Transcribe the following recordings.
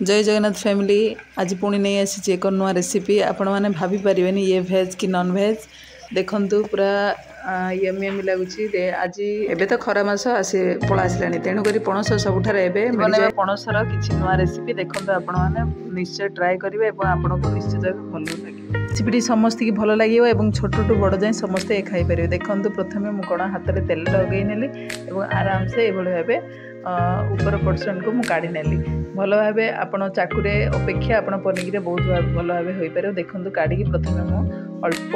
जय जगन्नाथ फैमिली आज पुणी नहीं आसी एक नुआ रेसिपी आपण मैंने भाभी पारे ये भेज कि नॉन भेज देखंतु पूरा यमी यमी लगुच आज एबे तो खरा मास आसी पड़ा आसला तेणुक पणस सबुठार एवं पणसर किसी नुआ रेसिपी देखते आपण मैंने निश्चय ट्राए करेंगे आपको निश्चित भल लगे रेसिपी समस्त की भल लगे छोट टू बड़ जाए समस्ते खाई पारे देखो प्रथम मुझे कौन हाथ में तेल लगे नेली आराम से ये भाव ऊपर पोर्शन को मुझे नेली भल भाव आपड़ चाकुरे अपेक्षा आप पनीर बहुत भल भाव हो पार देखो काढ़ी प्रथम मुझे अल्प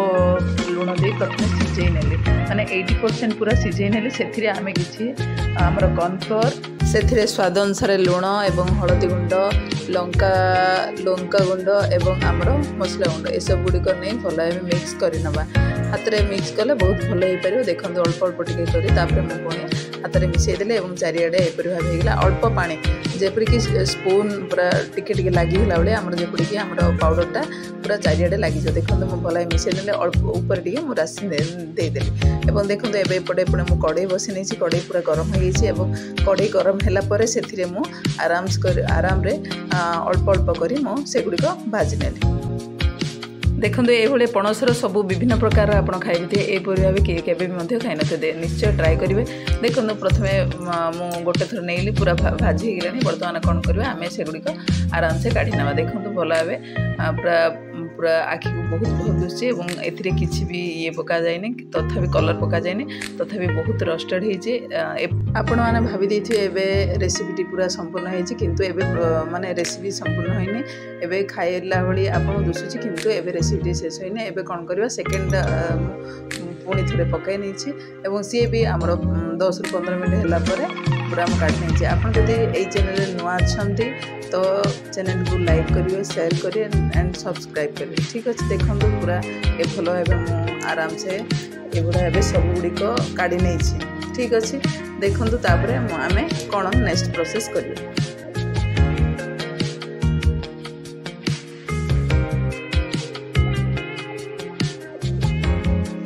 लुण दे प्रथम सीझे नेली माने 80% पूरा सीझे नेली से आम कि आमर कॉर्नफ्लोर से स्वाद अनुसार लुण एवं हलदी गुंड लंका गुंड एवं आमर मसला गुंड ये सब गुड़िक नहीं भल भाव मिक्स करनवा हाथ में मिक्स कले बहुत भल हो पार देखो अल्प अल्प टे कर मुझे हाथ में मिसईदे और चारिड़े एपरी भाव होगा अल्प पानी जेपरिक स्पून पूरा टिके टिके लगिगला बेले आमर जेपरिक आम पाउडरटा पूरा चारिड़े लगी देखो मुझे भल मिसईदे अल्प ऊपर टे मुझे राशि देदेली और देखो एपटे मुझे कड़े बसी नहीं कड़े पूरा गरम हो कड़े गरम है से आराम अल्प अल्प कर सेगुड़िक भाजी नेली देखो ये पणसर सब विभिन्न प्रकार आप खाइबे यहपरी भाव किए भी खाई थे निश्चय ट्राए करेंगे देखो प्रथमे मु गोटे थर नहीं पूरा भाजी होगा बर्तमान कौन करवा आम सेगुड़िक आराम से काढ़ी ना देखो भल भाव पूरा पूरा आखि को बहुत बहुत दुष्चे और किसी भी ये पका जाए तथापि कलर पका जाए तथापि बहुत रस्टेड होती आपण मैंने भावी देते रेसिपीटी पूरा संपूर्ण होती किंतु एबे माने रेसिपी संपूर्ण होइने एबे खाइला भली आपन दुसुची किंतु एबे रेसिपी शेष होइने एबे कोन करबा सेकंड पुणी थे पकई नहीं सी भी आमर 10 ରୁ 15 मिनट होला परे पूरा हम काट नहीं आपन जदि एई चैनल नुआ छंती तो चैनल को लाइक करियो शेयर करियो एंड सब्सक्राइब करियो ठीक अच्छे देखो पूरा ये भल भाव आराम से एगुड़ा ए सब गुड़िक काढ़ी नहीं ठीक अच्छे देखो तापर आम कौन नेक्स्ट प्रोसेस करियो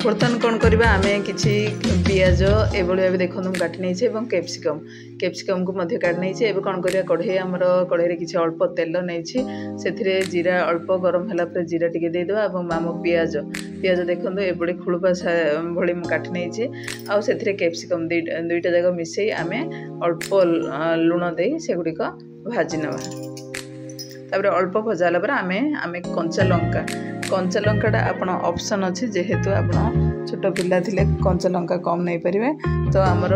बर्तमान कौन करवा आम कि पियाज ये भाव देखो काटी नहीं कैप्सिकम को काटी नहीं कौन कर कढ़ई आमर कढ़ई किसी अल्प तेल नहीं से जीरा अल्प गरम है जीरा टी देदेवा और आम पियाज देखो ये खुड़पा भाई काटी नहीं आउ से कैप्सिकम दुईटा जाक मिसई आम अल्प लुण दे सेगुड़िक भाजी नवा अल्प भजाला आम कंचा लंकाटा आपण ऑप्शन अच्छे जेहेतु आप छोट पिला थिले कंचा लंका कम नहीं पारे तो आमर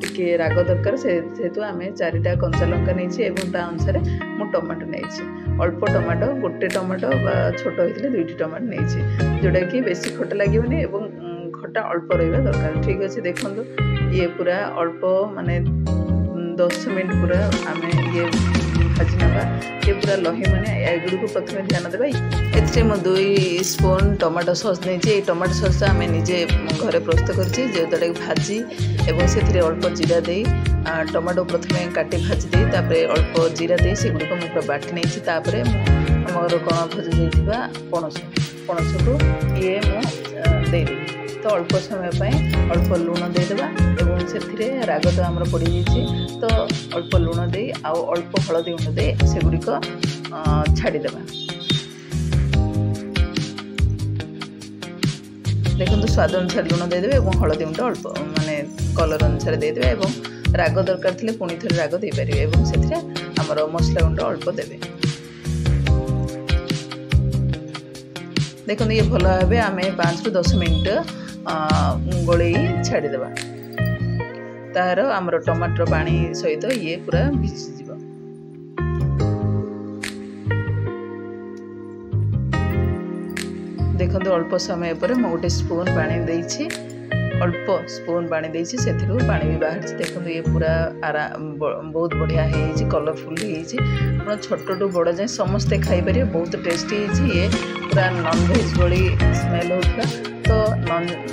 टिके राग दरकार सेहेतु आम 4टा कंचा लंका नहीं अनुसार मु टमाटो नहीं अल्प टमाटो गोटे टमाटो छोट होते 2टी टमाटो नहीं जोटा कि बेसी खटा लगे खटा अल्प रहा दरकार ठीक अच्छे देखो ये पूरा अल्प माने 10 मिनट पूरा आम ये भाजी नवा ये पूरा लही मैंने एगुड़ी को प्रथम ध्यान देवा ए 2 स्पून टमाटो सॉस नहीं टमाटो सॉस आम निजे घरे प्रस्तुत कर भाजी और से अल्प जीरा दे टमाटो प्रथम काटी भाजी दे अल्प जीरा दे से गुड़िक मुझे पूरा बाटी नहीं मोर कण भजी जाइए पणस को ये मुझे तो अल्प समय अल्प लुण देदेवा और से राग तो आमर पड़ जाइए तो अल्प लुण दे आउ अल्प हलदी गुंड दे सेगुड़िक छाड़ीदेवा देखो स्वाद अनुसार लुण देदेवे और हलदी गुंड अल्प माने कलर अनुसार देदेवे और राग दरकार थे पुणी थे राग दे पारे और से आमर मसला गुंड अल्प देवे देखो ये भल भाव आम 5 ରୁ 10 मिनट गोलई छाड़ीदेवा तार आमर टमाटर पानी सहित ये पूरा भिजिज देखो अल्प समय पर मैं गोटे स्पून पानी देछि अल्प स्पून पानी देछि से पानी भी बाहर देखो ये पूरा बहुत बढ़िया है कलरफुल है छोट टू बड़ जाए समस्ते खाई पारे बहुत टेस्टी है ये पूरा नॉन भेज भली स्मेल होता तो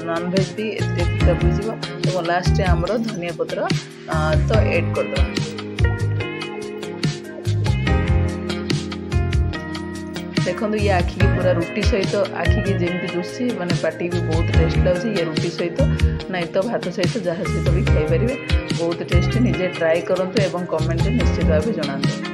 नॉन भेज भी फीका बुझे और लास्ट आमर धनिया पत्र तो ऐड करदे देखो ये आखि की पूरा रुटी सहित आखि की जमी दुसी माने पार्टी भी बहुत टेस्ट लगे ये रुटी सहित नहीं तो भात सहित जहाँ सहित भी खाई पारे बहुत टेस्टी निजे ट्राए करूँ और कमेंट निश्चित भाव जनातु।